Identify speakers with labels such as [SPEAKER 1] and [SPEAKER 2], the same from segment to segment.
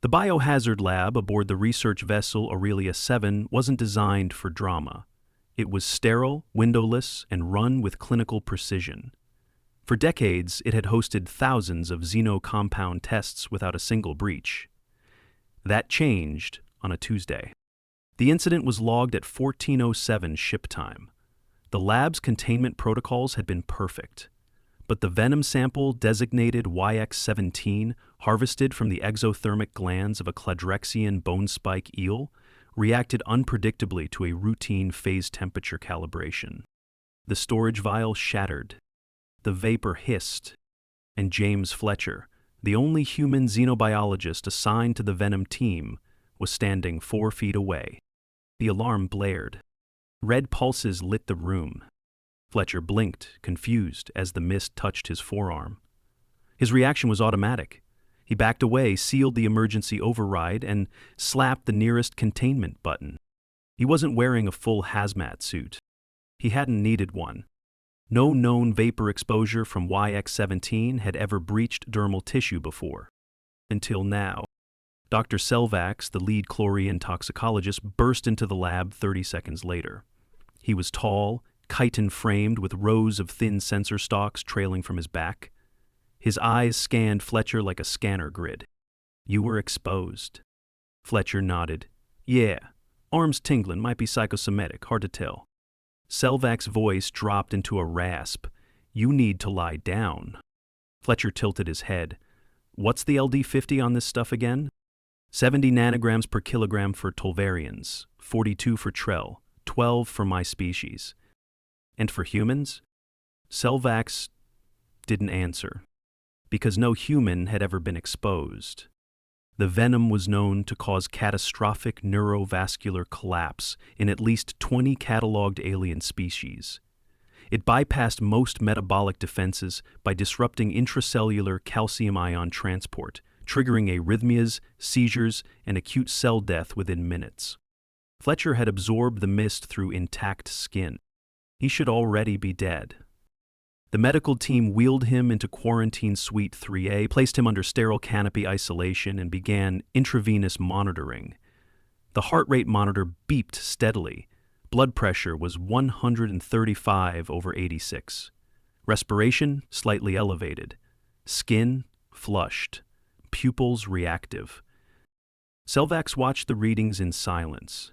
[SPEAKER 1] The biohazard lab aboard the research vessel Aurelia 7 wasn't designed for drama. It was sterile, windowless, and run with clinical precision. For decades, it had hosted thousands of xeno-compound tests without a single breach. That changed on a Tuesday. The incident was logged at 14:07 ship time. The lab's containment protocols had been perfect, but the Venom sample designated YX17, harvested from the exothermic glands of a Cladrexian bone spike eel, reacted unpredictably to a routine phase temperature calibration. The storage vial shattered. The vapor hissed, and James Fletcher, the only human xenobiologist assigned to the Venom team, was standing 4 feet away. The alarm blared. Red pulses lit the room. Fletcher blinked, confused, as the mist touched his forearm. His reaction was automatic. He backed away, sealed the emergency override, and slapped the nearest containment button. He wasn't wearing a full hazmat suit. He hadn't needed one. No known vapor exposure from YX17 had ever breached dermal tissue before. Until now. Dr. Selvax, the lead chlorine toxicologist, burst into the lab 30 seconds later. He was tall, chitin-framed with rows of thin sensor stalks trailing from his back. His eyes scanned Fletcher like a scanner grid. "You were exposed." Fletcher nodded. "Yeah, arms tingling, might be psychosomatic, hard to tell." Selvax's voice dropped into a rasp. "You need to lie down." Fletcher tilted his head. "What's the LD50 on this stuff again?" 70 nanograms per kilogram for Tolvarians, 42 for Trell, 12 for my species. And for humans? Selvax didn't answer, because no human had ever been exposed. The venom was known to cause catastrophic neurovascular collapse in at least 20 cataloged alien species. It bypassed most metabolic defenses by disrupting intracellular calcium ion transport, triggering arrhythmias, seizures, and acute cell death within minutes. Fletcher had absorbed the mist through intact skin. He should already be dead. The medical team wheeled him into quarantine suite 3A, placed him under sterile canopy isolation, and began intravenous monitoring. The heart rate monitor beeped steadily. Blood pressure was 135/86. Respiration slightly elevated. Skin flushed. Pupils reactive. Selvax watched the readings in silence.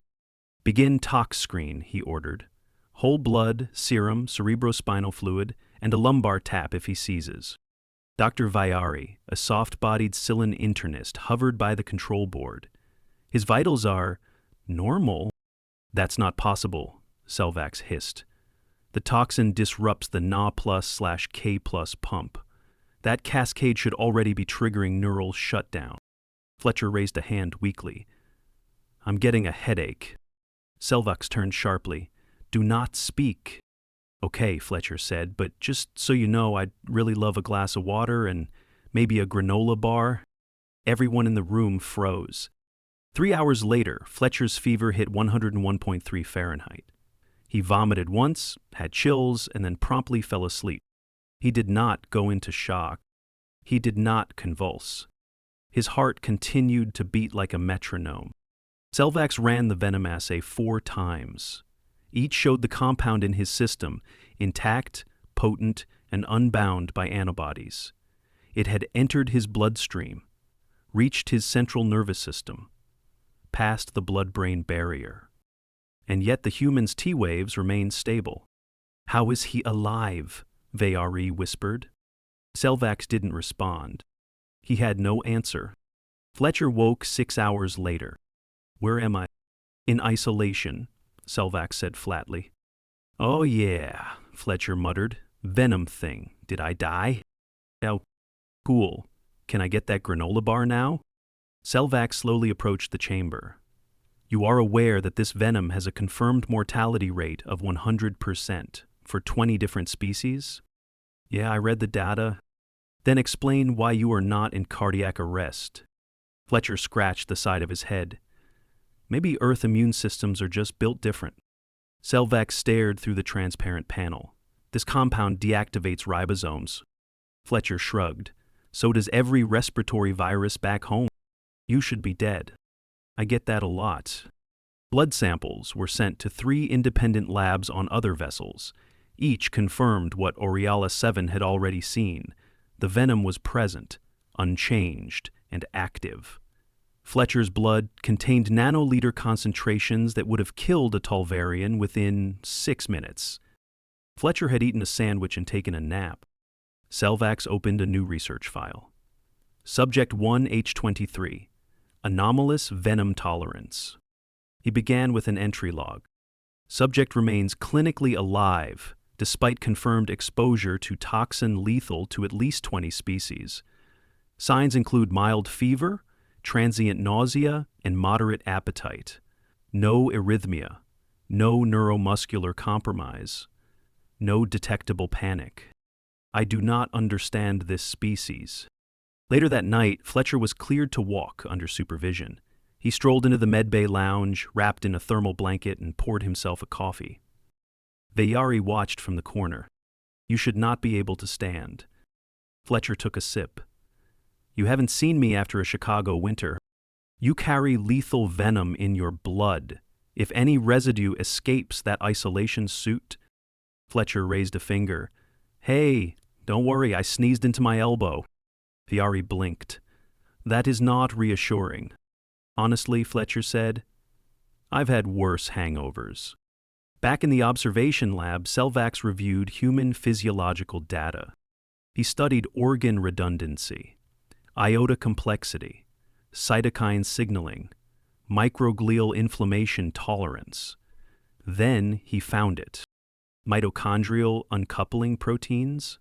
[SPEAKER 1] "Begin tox screen," he ordered. "Whole blood, serum, cerebrospinal fluid, and a lumbar tap if he seizes." Dr. Vayari, a soft-bodied Cylon internist, hovered by the control board. "His vitals are normal." "That's not possible," Selvax hissed. "The toxin disrupts the Na+/K+ pump. That cascade should already be triggering neural shutdown." Fletcher raised a hand weakly. "I'm getting a headache." Selvax turned sharply. "Do not speak." "Okay," Fletcher said, "but just so you know, I'd really love a glass of water and maybe a granola bar." Everyone in the room froze. 3 hours later, Fletcher's fever hit 101.3 Fahrenheit. He vomited once, had chills, and then promptly fell asleep. He did not go into shock. He did not convulse. His heart continued to beat like a metronome. Selvax ran the venom assay 4 times. Each showed the compound in his system, intact, potent, and unbound by antibodies. It had entered his bloodstream, reached his central nervous system, past the blood-brain barrier. And yet the human's T-waves remained stable. "How is he alive?" Vayari whispered. Selvax didn't respond. He had no answer. Fletcher woke 6 hours later. "Where am I?" "In isolation," Selvax said flatly. "Oh yeah," Fletcher muttered. "Venom thing. Did I die?" "Oh, cool. Can I get that granola bar now?" Selvax slowly approached the chamber. "You are aware that this venom has a confirmed mortality rate of 100% for 20 different species?" "Yeah, I read the data." "Then explain why you are not in cardiac arrest." Fletcher scratched the side of his head. "Maybe Earth immune systems are just built different." Selvax stared through the transparent panel. "This compound deactivates ribosomes." Fletcher shrugged. "So does every respiratory virus back home." You should be dead. I get that a lot. Blood samples were sent to 3 independent labs on other vessels. Each confirmed what Oriala 7 had already seen. The venom was present, unchanged, and active. Fletcher's blood contained nanoliter concentrations that would have killed a Tulvarian within 6 minutes. Fletcher had eaten a sandwich and taken a nap. Selvax opened a new research file. Subject 1H23, Anomalous Venom Tolerance. He began with an entry log. Subject remains clinically alive, despite confirmed exposure to toxin lethal to at least 20 species. Signs include mild fever, transient nausea, and moderate appetite. No arrhythmia, no neuromuscular compromise, no detectable panic. I do not understand this species. Later that night, Fletcher was cleared to walk under supervision. He strolled into the medbay lounge, wrapped in a thermal blanket, and poured himself a coffee. Veyari watched from the corner. You should not be able to stand. Fletcher took a sip. You haven't seen me after a Chicago winter. You carry lethal venom in your blood. If any residue escapes that isolation suit... Fletcher raised a finger. Hey, don't worry, I sneezed into my elbow. Veyari blinked. That is not reassuring. Honestly, Fletcher said, I've had worse hangovers. Back in the observation lab, Selvax reviewed human physiological data. He studied organ redundancy, iota complexity, cytokine signaling, microglial inflammation tolerance. Then he found it. Mitochondrial uncoupling proteins?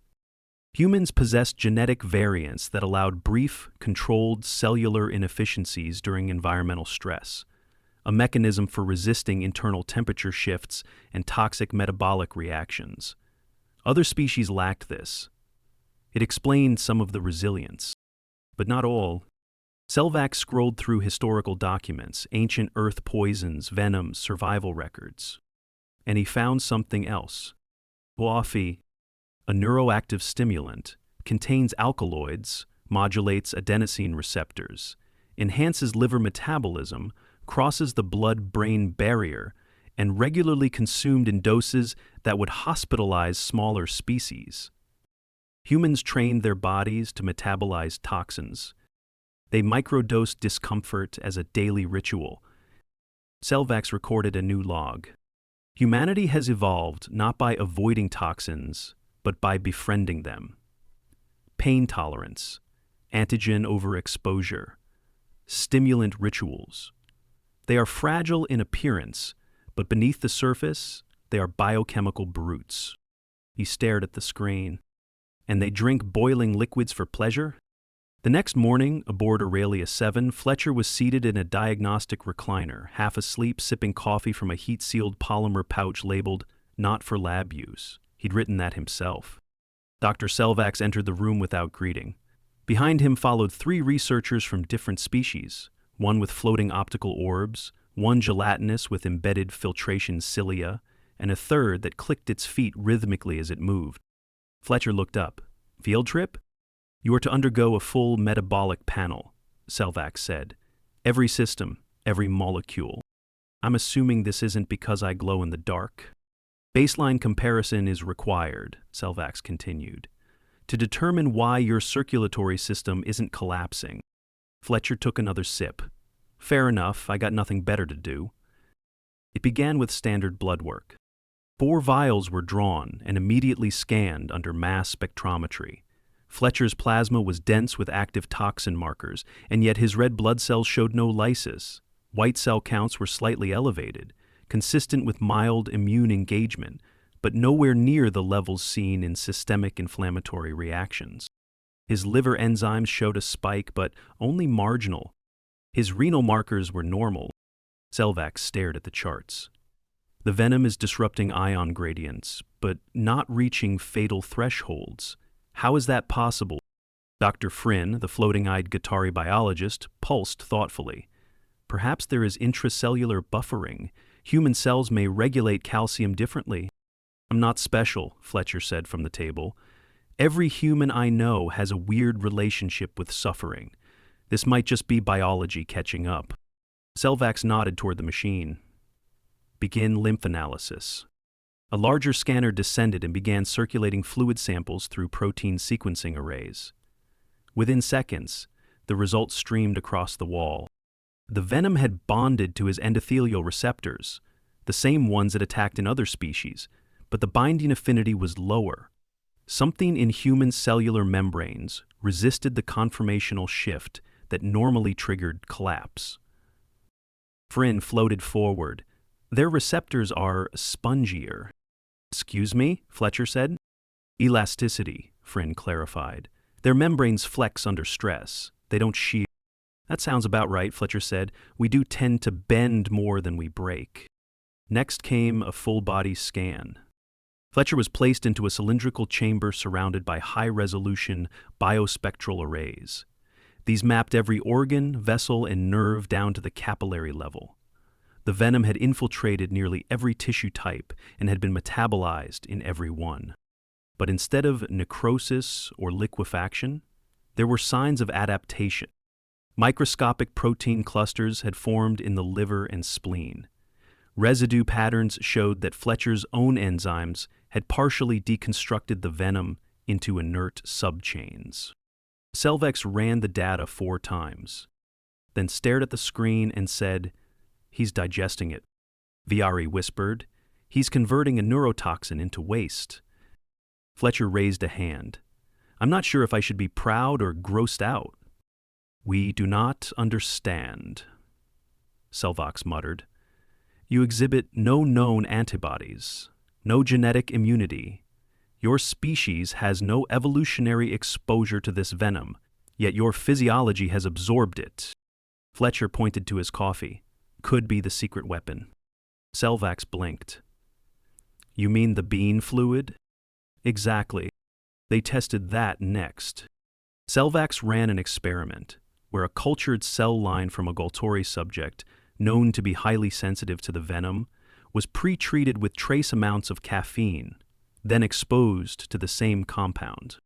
[SPEAKER 1] Humans possessed genetic variants that allowed brief, controlled cellular inefficiencies during environmental stress, a mechanism for resisting internal temperature shifts and toxic metabolic reactions. Other species lacked this. It explained some of the resilience, but not all. Selvax scrolled through historical documents, ancient earth poisons, venoms, survival records. And he found something else. Scifi, a neuroactive stimulant, contains alkaloids, modulates adenosine receptors, enhances liver metabolism, crosses the blood-brain barrier, and regularly consumed in doses that would hospitalize smaller species. Humans trained their bodies to metabolize toxins. They microdosed discomfort as a daily ritual. Selvax recorded a new log. Humanity has evolved not by avoiding toxins, but by befriending them. Pain tolerance, antigen overexposure, stimulant rituals. They are fragile in appearance, but beneath the surface, they are biochemical brutes. He stared at the screen. And they drink boiling liquids for pleasure? The next morning, aboard Aurelia 7, Fletcher was seated in a diagnostic recliner, half asleep, sipping coffee from a heat-sealed polymer pouch labeled, "Not for lab use." He'd written that himself. Dr. Selvax entered the room without greeting. Behind him followed 3 researchers from different species, one with floating optical orbs, one gelatinous with embedded filtration cilia, and a third that clicked its feet rhythmically as it moved. Fletcher looked up. Field trip? You are to undergo a full metabolic panel, Selvax said. Every system, every molecule. I'm assuming this isn't because I glow in the dark. Baseline comparison is required, Selvax continued, to determine why your circulatory system isn't collapsing. Fletcher took another sip. Fair enough, I got nothing better to do. It began with standard blood work. 4 vials were drawn and immediately scanned under mass spectrometry. Fletcher's plasma was dense with active toxin markers, and yet his red blood cells showed no lysis. White cell counts were slightly elevated, consistent with mild immune engagement, but nowhere near the levels seen in systemic inflammatory reactions. His liver enzymes showed a spike, but only marginal. His renal markers were normal. Selvax stared at the charts. The venom is disrupting ion gradients, but not reaching fatal thresholds. How is that possible? Dr. Fryn, the floating-eyed Guattari biologist, pulsed thoughtfully. Perhaps there is intracellular buffering. Human cells may regulate calcium differently. I'm not special, Fletcher said from the table. Every human I know has a weird relationship with suffering. This might just be biology catching up. Selvax nodded toward the machine. Begin lymph analysis. A larger scanner descended and began circulating fluid samples through protein sequencing arrays. Within seconds, the results streamed across the wall. The venom had bonded to his endothelial receptors, the same ones it attacked in other species, but the binding affinity was lower. Something in human cellular membranes resisted the conformational shift that normally triggered collapse. Frin floated forward. Their receptors are spongier. Excuse me, Fletcher said. Elasticity, Frin clarified. Their membranes flex under stress. They don't shear. That sounds about right, Fletcher said. We do tend to bend more than we break. Next came a full-body scan. Fletcher was placed into a cylindrical chamber surrounded by high-resolution biospectral arrays. These mapped every organ, vessel, and nerve down to the capillary level. The venom had infiltrated nearly every tissue type and had been metabolized in every one. But instead of necrosis or liquefaction, there were signs of adaptation. Microscopic protein clusters had formed in the liver and spleen. Residue patterns showed that Fletcher's own enzymes had partially deconstructed the venom into inert subchains. Selvax ran the data 4 times, then stared at the screen and said, "He's digesting it." Viari whispered, "He's converting a neurotoxin into waste." Fletcher raised a hand. "I'm not sure if I should be proud or grossed out." "We do not understand," Selvax muttered. "You exhibit no known antibodies, no genetic immunity. Your species has no evolutionary exposure to this venom, yet your physiology has absorbed it." Fletcher pointed to his coffee. "Could be the secret weapon." Selvax blinked. "You mean the bean fluid?" "Exactly. They tested that next." Selvax ran an experiment where a cultured cell line from a Goltori subject, known to be highly sensitive to the venom, was pre-treated with trace amounts of caffeine, then exposed to the same compound.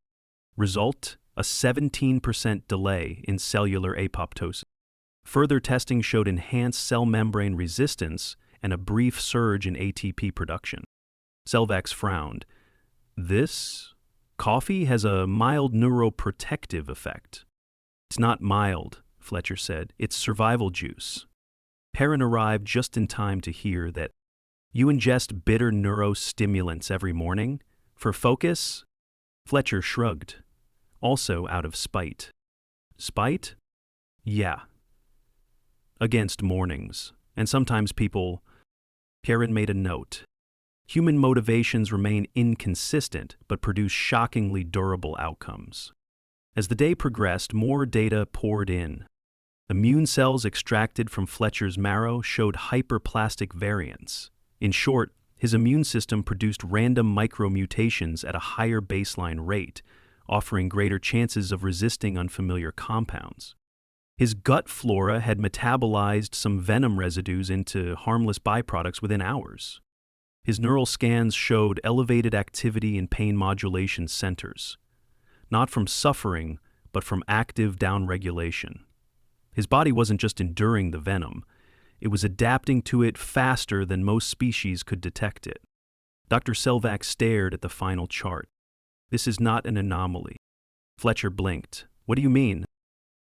[SPEAKER 1] Result: a 17% delay in cellular apoptosis. Further testing showed enhanced cell membrane resistance and a brief surge in ATP production. Selvax frowned. "This coffee has a mild neuroprotective effect." "It's not mild," Fletcher said. "It's survival juice." Perrin arrived just in time to hear that. "You ingest bitter neurostimulants every morning? For focus?" Fletcher shrugged, also out of spite. "Spite? Yeah. Against mornings, and sometimes people..." Perrin made a note. "Human motivations remain inconsistent, but produce shockingly durable outcomes." As the day progressed, more data poured in. Immune cells extracted from Fletcher's marrow showed hyperplastic variants. In short, his immune system produced random micromutations at a higher baseline rate, offering greater chances of resisting unfamiliar compounds. His gut flora had metabolized some venom residues into harmless byproducts within hours. His neural scans showed elevated activity in pain modulation centers, not from suffering, but from active downregulation. His body wasn't just enduring the venom, it was adapting to it faster than most species could detect it. Dr. Selvax stared at the final chart. "This is not an anomaly." Fletcher blinked. "What do you mean?"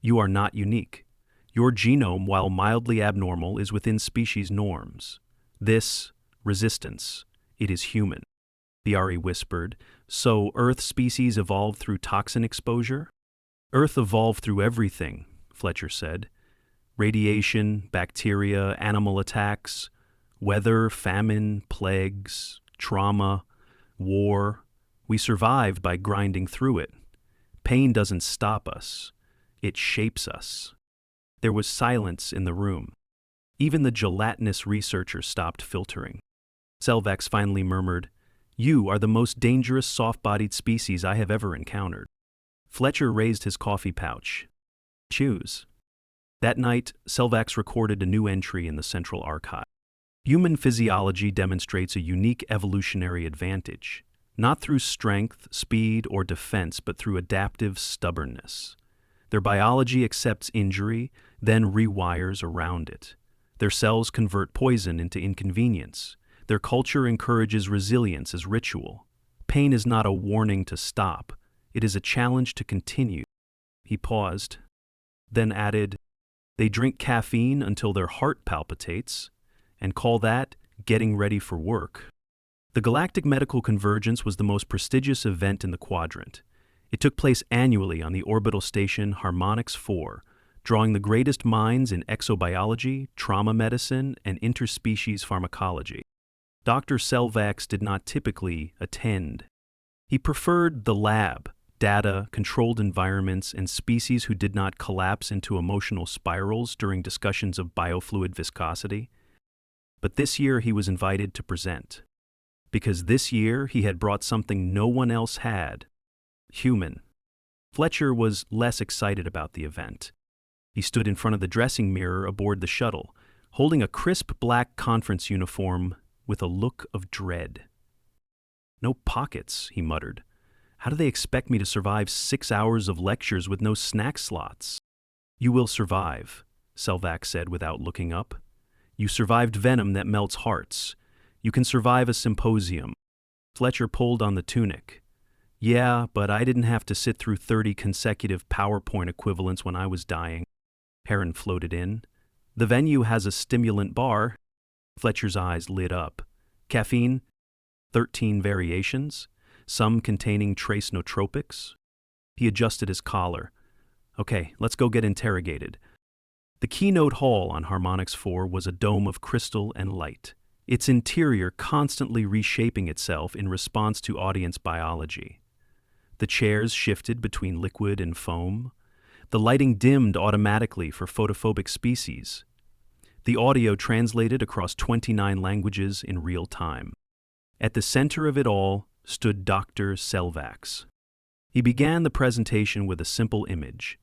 [SPEAKER 1] "You are not unique. Your genome, while mildly abnormal, is within species norms. This, resistance, it is human." Viari whispered. "So Earth species evolved through toxin exposure?" "Earth evolved through everything," Fletcher said. "Radiation, bacteria, animal attacks, weather, famine, plagues, trauma, war. We survived by grinding through it. Pain doesn't stop us. It shapes us." There was silence in the room. Even the gelatinous researcher stopped filtering. Selvax finally murmured, "You are the most dangerous soft-bodied species I have ever encountered." Fletcher raised his coffee pouch. "Choose." That night, Selvax recorded a new entry in the Central Archive. Human physiology demonstrates a unique evolutionary advantage, not through strength, speed, or defense, but through adaptive stubbornness. Their biology accepts injury, then rewires around it. Their cells convert poison into inconvenience. Their culture encourages resilience as ritual. Pain is not a warning to stop. It is a challenge to continue. He paused, then added, "They drink caffeine until their heart palpitates, and call that getting ready for work." The Galactic Medical Convergence was the most prestigious event in the quadrant. It took place annually on the orbital station Harmonix 4, drawing the greatest minds in exobiology, trauma medicine, and interspecies pharmacology. Dr. Selvax did not typically attend. He preferred the lab, data, controlled environments, and species who did not collapse into emotional spirals during discussions of biofluid viscosity. But this year he was invited to present. Because this year he had brought something no one else had: human. Fletcher was less excited about the event. He stood in front of the dressing mirror aboard the shuttle, holding a crisp black conference uniform with a look of dread. "No pockets," he muttered. "How do they expect me to survive 6 hours of lectures with no snack slots?" "You will survive," Selvax said without looking up. "You survived Venom that melts hearts. You can survive a symposium." Fletcher pulled on the tunic. "Yeah, but I didn't have to sit through 30 consecutive PowerPoint equivalents when I was dying." Heron floated in. "The venue has a stimulant bar." Fletcher's eyes lit up. "Caffeine? 13 variations? Some containing trace nootropics?" He adjusted his collar. "Okay, let's go get interrogated." The keynote hall on Harmonix 4 was a dome of crystal and light, its interior constantly reshaping itself in response to audience biology. The chairs shifted between liquid and foam. The lighting dimmed automatically for photophobic species. The audio translated across 29 languages in real time. At the center of it all stood Dr. Selvax. He began the presentation with a simple image,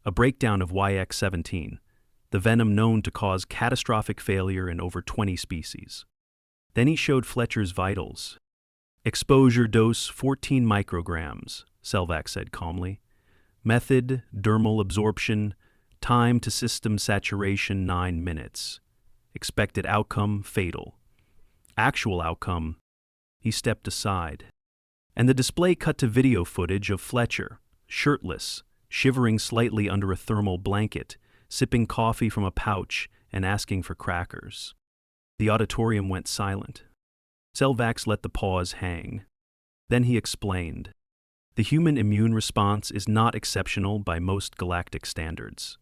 [SPEAKER 1] a breakdown of YX-17, the venom known to cause catastrophic failure in over 20 species. Then he showed Fletcher's vitals. "Exposure dose 14 micrograms, Selvax said calmly. "Method, dermal absorption, time to system saturation 9 minutes. Expected outcome, fatal. Actual outcome." He stepped aside, and the display cut to video footage of Fletcher, shirtless, shivering slightly under a thermal blanket, sipping coffee from a pouch and asking for crackers. The auditorium went silent. Selvax let the pause hang. Then he explained. The human immune response is not exceptional by most galactic standards.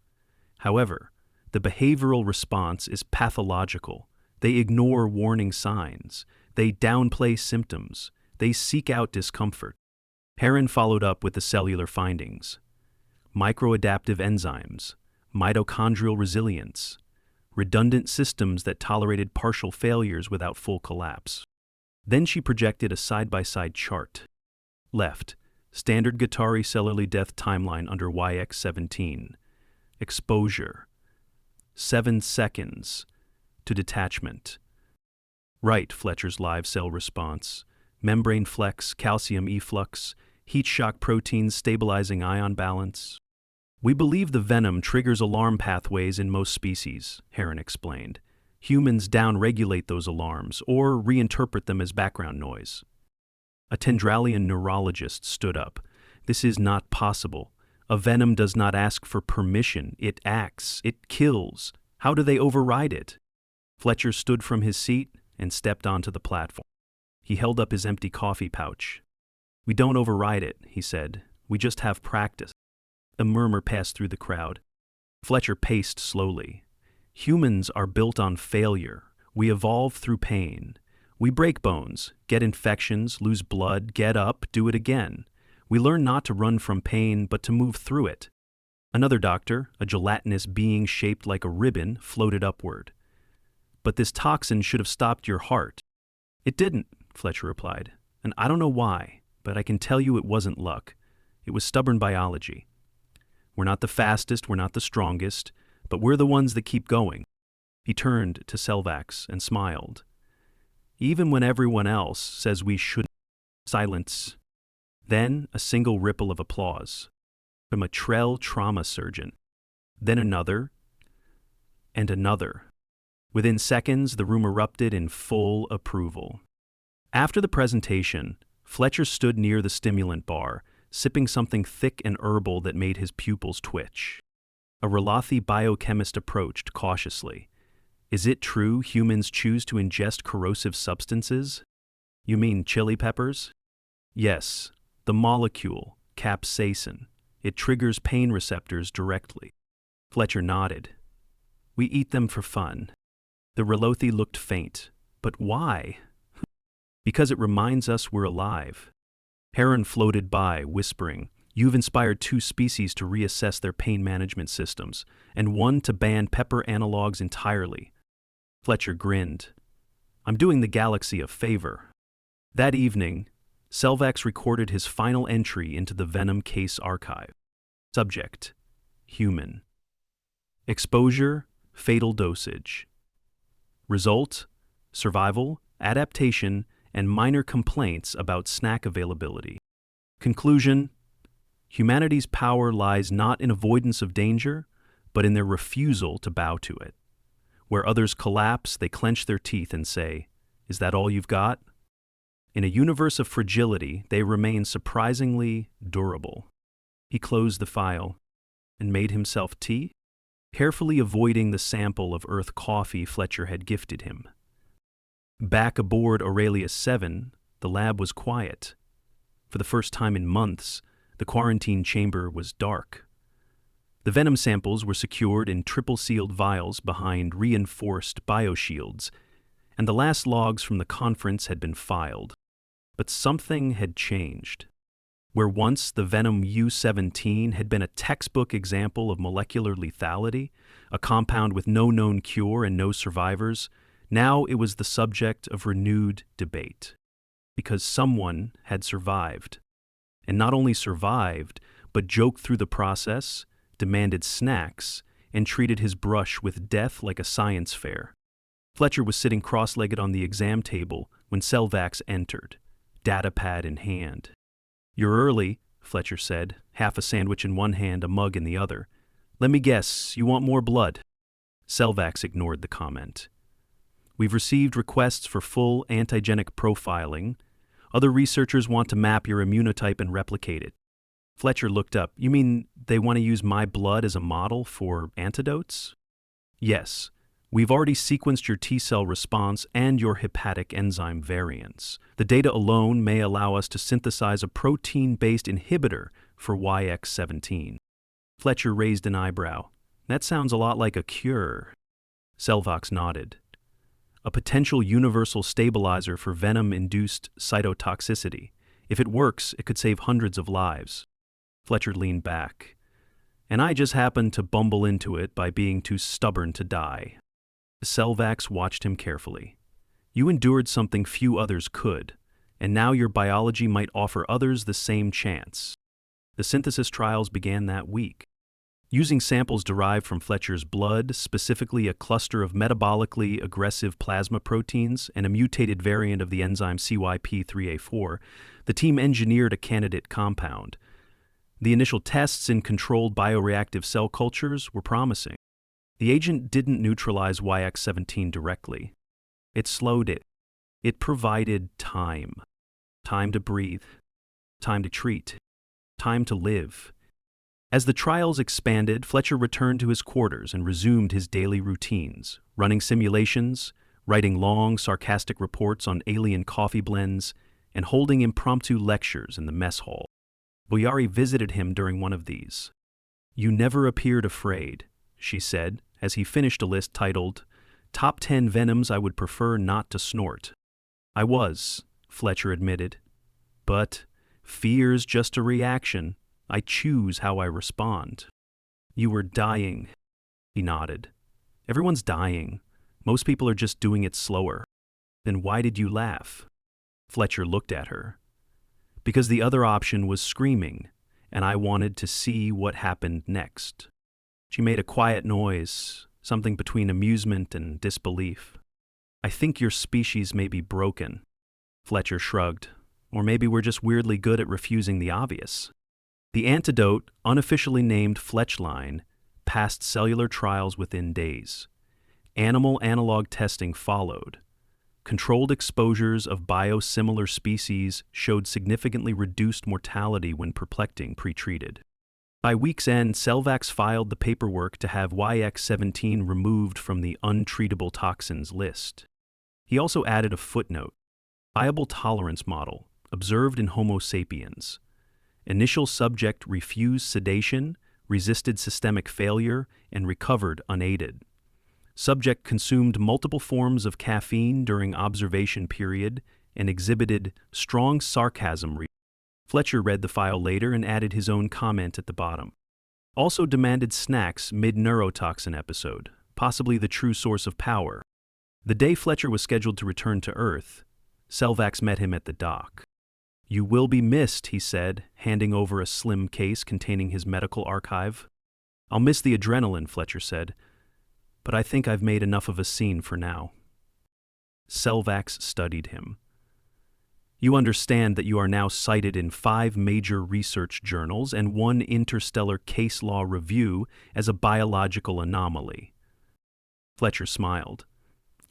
[SPEAKER 1] However, the behavioral response is pathological. They ignore warning signs. They downplay symptoms. They seek out discomfort. Heron followed up with the cellular findings. Microadaptive enzymes, mitochondrial resilience, redundant systems that tolerated partial failures without full collapse. Then she projected a side-by-side chart. Left, standard Guattari cellular death timeline under YX-17. Exposure, 7 seconds to detachment. Right, Fletcher's live cell response. Membrane flex, calcium efflux, heat shock proteins stabilizing ion balance. "We believe the venom triggers alarm pathways in most species," Heron explained. "Humans downregulate those alarms or reinterpret them as background noise." A Tendralian neurologist stood up. "This is not possible. A venom does not ask for permission. It acts. It kills. How do they override it?" Fletcher stood from his seat and stepped onto the platform. He held up his empty coffee pouch. "We don't override it," he said. "We just have practice." A murmur passed through the crowd. Fletcher paced slowly. "Humans are built on failure. We evolve through pain. We break bones, get infections, lose blood, get up, do it again. We learn not to run from pain, but to move through it." Another doctor, a gelatinous being shaped like a ribbon, floated upward. "But this toxin should have stopped your heart." "It didn't," Fletcher replied. "And I don't know why, but I can tell you it wasn't luck. It was stubborn biology. We're not the fastest, we're not the strongest, but we're the ones that keep going." He turned to Selvax and smiled. "Even when everyone else says we shouldn't." Silence. Then a single ripple of applause. I'm a Trell trauma surgeon. Then another, and another. Within seconds, the room erupted in full approval. After the presentation, Fletcher stood near the stimulant bar, sipping something thick and herbal that made his pupils twitch. A Relathi biochemist approached cautiously. Is it true humans choose to ingest corrosive substances? You mean chili peppers? Yes, the molecule, capsaicin. It triggers pain receptors directly. Fletcher nodded. We eat them for fun. The Relathi looked faint. But why? Because it reminds us we're alive. Heron floated by, whispering, You've inspired 2 species to reassess their pain management systems, and 1 to ban pepper analogs entirely. Fletcher grinned. I'm doing the galaxy a favor. That evening, Selvax recorded his final entry into the Venom case archive. Subject: human. Exposure: fatal dosage. Result: survival, adaptation, and minor complaints about snack availability. Conclusion: humanity's power lies not in avoidance of danger, but in their refusal to bow to it. Where others collapse, they clench their teeth and say, "Is that all you've got?" In a universe of fragility, they remain surprisingly durable. He closed the file and made himself tea, carefully avoiding the sample of earth coffee Fletcher had gifted him. Back aboard Aurelius 7, the lab was quiet. For the first time in months, the quarantine chamber was dark. The venom samples were secured in triple-sealed vials behind reinforced bioshields, and the last logs from the conference had been filed. But something had changed. Where once the Venom U-17 had been a textbook example of molecular lethality, a compound with no known cure and no survivors, now it was the subject of renewed debate. Because someone had survived. And not only survived, but joked through the process, demanded snacks, and treated his brush with death like a science fair. Fletcher was sitting cross-legged on the exam table when Selvax entered, datapad in hand. You're early, Fletcher said, half a sandwich in one hand, a mug in the other. Let me guess, you want more blood? Selvax ignored the comment. We've received requests for full antigenic profiling. Other researchers want to map your immunotype and replicate it. Fletcher looked up. You mean they want to use my blood as a model for antidotes? Yes. We've already sequenced your T-cell response and your hepatic enzyme variants. The data alone may allow us to synthesize a protein-based inhibitor for YX17. Fletcher raised an eyebrow. That sounds a lot like a cure. Selvax nodded. A potential universal stabilizer for venom-induced cytotoxicity. If it works, it could save hundreds of lives. Fletcher leaned back. And I just happened to bumble into it by being too stubborn to die. Selvax watched him carefully. You endured something few others could, and now your biology might offer others the same chance. The synthesis trials began that week. Using samples derived from Fletcher's blood, specifically a cluster of metabolically aggressive plasma proteins and a mutated variant of the enzyme CYP3A4, the team engineered a candidate compound. The initial tests in controlled bioreactive cell cultures were promising. The agent didn't neutralize YX17 directly. It slowed it. It provided time. Time to breathe. Time to treat. Time to live. As the trials expanded, Fletcher returned to his quarters and resumed his daily routines, running simulations, writing long, sarcastic reports on alien coffee blends, and holding impromptu lectures in the mess hall. Boyari visited him during one of these. You never appeared afraid, she said, as he finished a list titled, Top 10 Venoms I Would Prefer Not to Snort. I was, Fletcher admitted. But fear's just a reaction. I choose how I respond. You were dying, he nodded. Everyone's dying. Most people are just doing it slower. Then why did you laugh? Fletcher looked at her. Because the other option was screaming, and I wanted to see what happened next. She made a quiet noise, something between amusement and disbelief. I think your species may be broken. Fletcher shrugged. Or maybe we're just weirdly good at refusing the obvious. The Antidote, unofficially named Fletchline, passed cellular trials within days. Animal analog testing followed. Controlled exposures of biosimilar species showed significantly reduced mortality when perfecting pre-treated. By week's end, Selvax filed the paperwork to have YX17 removed from the untreatable toxins list. He also added a footnote: viable tolerance model, observed in Homo sapiens. Initial subject refused sedation, resisted systemic failure, and recovered unaided. Subject consumed multiple forms of caffeine during observation period and exhibited strong sarcasm. Fletcher read the file later and added his own comment at the bottom. Also demanded snacks mid-neurotoxin episode, possibly the true source of power. The day Fletcher was scheduled to return to Earth, Selvax met him at the dock. "You will be missed," he said, handing over a slim case containing his medical archive. "I'll miss the adrenaline," Fletcher said, "but I think I've made enough of a scene for now." Selvax studied him. "You understand that you are now cited in 5 major research journals and 1 interstellar case law review as a biological anomaly." Fletcher smiled.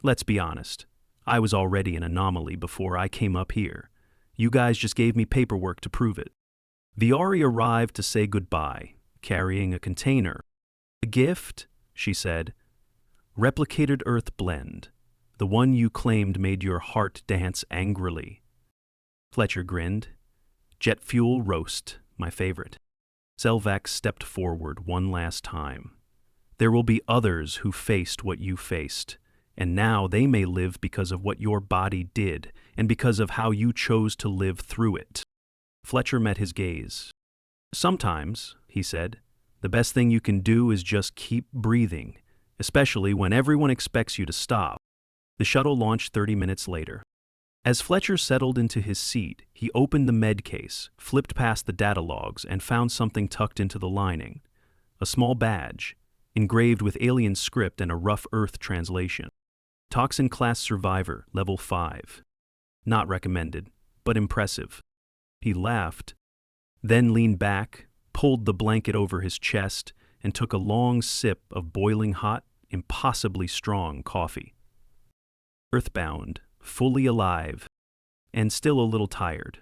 [SPEAKER 1] "Let's be honest. I was already an anomaly before I came up here. You guys just gave me paperwork to prove it." Viari arrived to say goodbye, carrying a container. "A gift," she said. "Replicated Earth blend. The one you claimed made your heart dance angrily." Fletcher grinned. "Jet fuel roast, my favorite." Selvax stepped forward one last time. "There will be others who faced what you faced, and now they may live because of what your body did and because of how you chose to live through it." Fletcher met his gaze. "Sometimes," he said, "the best thing you can do is just keep breathing, especially when everyone expects you to stop." The shuttle launched 30 minutes later. As Fletcher settled into his seat, he opened the med case, flipped past the data logs, and found something tucked into the lining. A small badge, engraved with alien script and a rough Earth translation. "Toxin Class Survivor, Level 5. Not recommended, but impressive." He laughed, then leaned back, pulled the blanket over his chest, and took a long sip of boiling hot, impossibly strong coffee. Earthbound, fully alive, and still a little tired.